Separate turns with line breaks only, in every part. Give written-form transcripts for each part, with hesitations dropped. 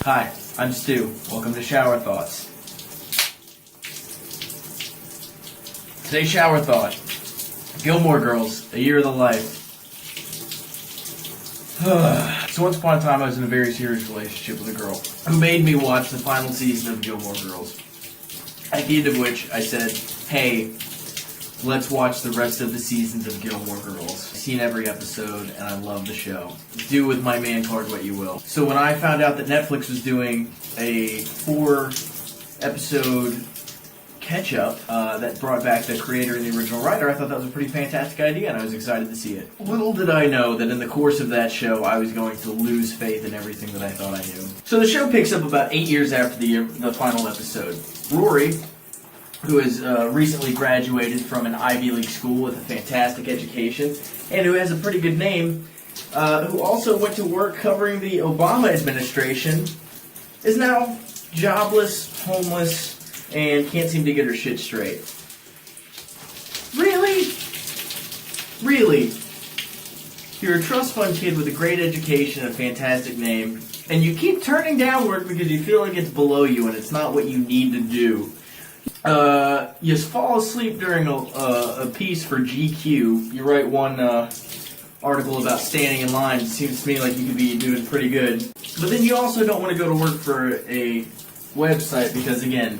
Hi, I'm Stu. Welcome to Shower Thoughts. Today's shower thought: Gilmore Girls, A Year of the Life. So once upon a time I was in a very serious relationship with a girl who made me watch the final season of Gilmore Girls. At the end of which I said, hey, let's watch the rest of the seasons of Gilmore Girls. I've seen every episode and I love the show. Do with my man card what you will. So when I found out that Netflix was doing a 4-episode catch-up that brought back the creator and the original writer, I thought that was a pretty fantastic idea and I was excited to see it. Little did I know that in the course of that show I was going to lose faith in everything that I thought I knew. So the show picks up about 8 years after the final episode. Rory, who has recently graduated from an Ivy League school with a fantastic education, and who has a pretty good name, who also went to work covering the Obama administration, is now jobless, homeless, and can't seem to get her shit straight. Really? Really? You're a trust fund kid with a great education and a fantastic name, and you keep turning down work because you feel like it's below you and it's not what you need to do. You fall asleep during a piece for GQ. You write one article about standing in line. It seems to me like you could be doing pretty good. But then you also don't want to go to work for a website because, again,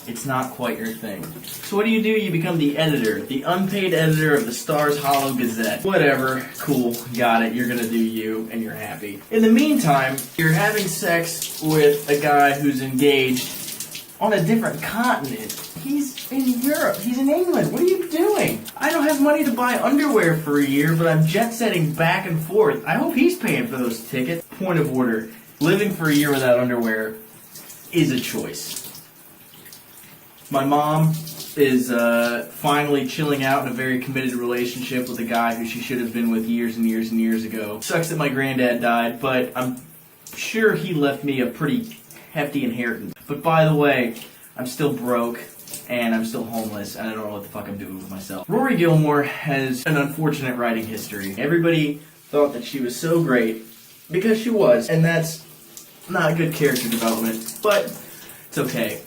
it's not quite your thing. So what do? You become the editor, the unpaid editor of the Stars Hollow Gazette. Whatever, cool, got it, you're gonna do you, and you're happy. In the meantime, you're having sex with a guy who's engaged on a different continent. He's in Europe. He's in England. What are you doing? I don't have money to buy underwear for a year, but I'm jet-setting back and forth. I hope he's paying for those tickets. Point of order. Living for a year without underwear is a choice. My mom is finally chilling out in a very committed relationship with a guy who she should have been with years and years and years ago. Sucks that my granddad died, but I'm sure he left me a pretty hefty inheritance. But by the way, I'm still broke, and I'm still homeless, and I don't know what the fuck I'm doing with myself. Rory Gilmore has an unfortunate writing history. Everybody thought that she was so great, because she was, and that's not good character development, but it's okay.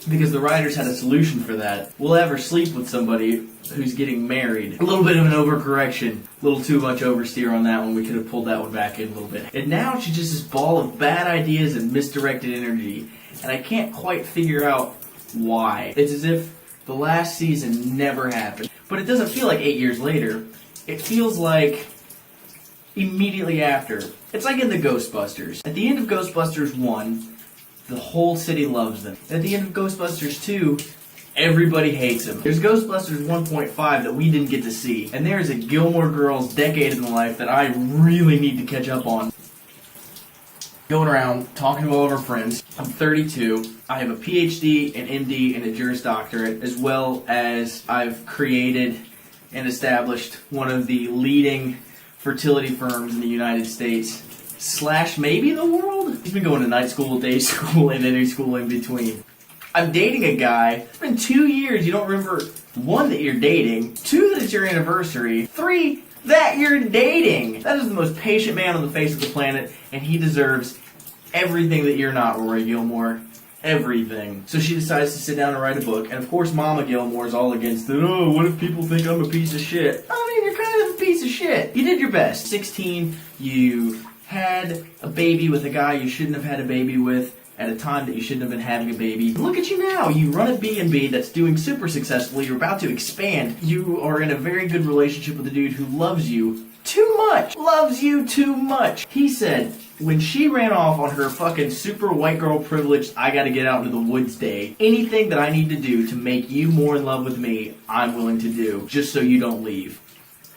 Because the writers had a solution for that. We'll have her sleep with somebody who's getting married. A little bit of an overcorrection. A little too much oversteer on that one. We could have pulled that one back in a little bit. And now she's just this ball of bad ideas and misdirected energy. And I can't quite figure out why. It's as if the last season never happened. But it doesn't feel like 8 years later. It feels like immediately after. It's like in the Ghostbusters. At the end of Ghostbusters 1, the whole city loves them. At the end of Ghostbusters 2, everybody hates them. There's Ghostbusters 1.5 that we didn't get to see. And there's a Gilmore Girls decade in the life that I really need to catch up on. Going around, talking to all of our friends. I'm 32. I have a PhD, an MD, and a Juris Doctorate, as well as I've created and established one of the leading fertility firms in the United States. / maybe the world? He's been going to night school, day school, and any school in between. I'm dating a guy. It's been 2 years. You don't remember, 1, that you're dating, 2, that it's your anniversary, 3, that you're dating. That is the most patient man on the face of the planet, and he deserves everything that you're not, Rory Gilmore. Everything. So she decides to sit down and write a book, and of course Mama Gilmore is all against it. Oh, what if people think I'm a piece of shit? I mean, you're kind of a piece of shit. You did your best. 16, you had a baby with a guy you shouldn't have had a baby with at a time that you shouldn't have been having a baby. Look at you now. You run a B&B that's doing super successfully. You're about to expand. You are in a very good relationship with a dude who loves you too much. Loves you too much. He said when she ran off on her fucking super white girl privileged I gotta get out into the woods day, anything that I need to do to make you more in love with me, I'm willing to do, just so you don't leave.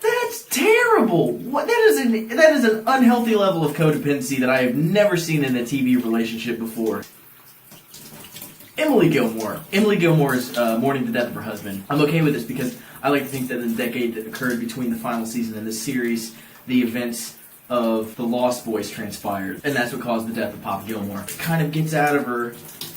That's terrible! What? That is an unhealthy level of codependency that I have never seen in a TV relationship before. Emily Gilmore. Emily Gilmore is mourning the death of her husband. I'm okay with this because I like to think that in the decade that occurred between the final season and this series, the events of the Lost Boys transpired. And that's what caused the death of Papa Gilmore. It kind of gets out of her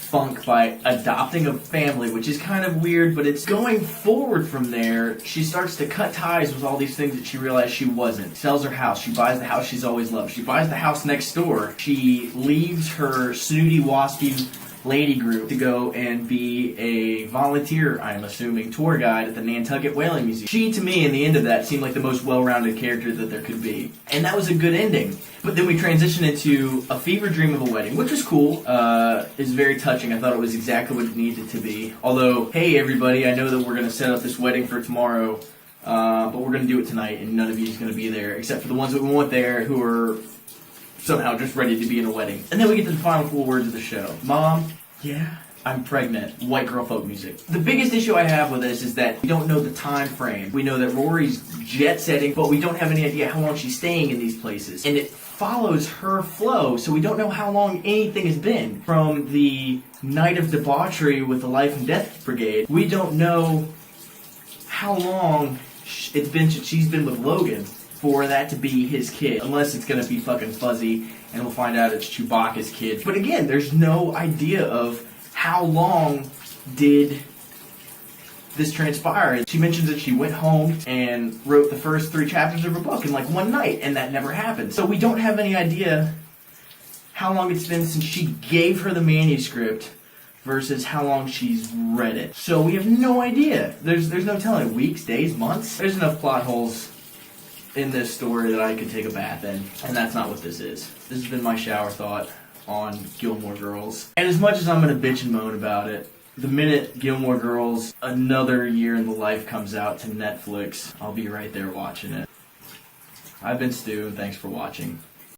spunk by adopting a family, which is kind of weird, but it's going forward from there. She starts to cut ties with all these things that she realized she wasn't. Sells her house. She buys the house she's always loved. She buys the house next door. She leaves her snooty, waspy lady group to go and be a volunteer, I'm assuming, tour guide at the Nantucket Whaling Museum. She, to me, in the end of that, seemed like the most well-rounded character that there could be. And that was a good ending. But then we transitioned into a fever dream of a wedding, which was cool. It's very touching. I thought it was exactly what it needed to be. Although, hey everybody, I know that we're going to set up this wedding for tomorrow, but we're going to do it tonight, and none of you is going to be there, except for the ones that we want there who are somehow just ready to be in a wedding. And then we get to the final 4 words of the show. Mom, yeah, I'm pregnant. White girl folk music. The biggest issue I have with this is that we don't know the time frame. We know that Rory's jet setting, but we don't have any idea how long she's staying in these places. And it follows her flow, so we don't know how long anything has been. From the night of debauchery with the Life and Death Brigade, we don't know how long it's been since she's been with Logan for that to be his kid, unless it's going to be fucking fuzzy and we'll find out it's Chewbacca's kid. But again, there's no idea of how long did this transpire. She mentions that she went home and wrote the first 3 chapters of her book in like one night, and that never happened. So we don't have any idea how long it's been since she gave her the manuscript versus how long she's read it. So we have no idea. There's no telling. Weeks, days, months. There's enough plot holes in this story that I could take a bath in, and that's not what this is. This has been my shower thought on Gilmore Girls. And as much as I'm going to bitch and moan about it, the minute Gilmore Girls Another Year in the Life comes out to Netflix, I'll be right there watching it. I've been Stu, and thanks for watching.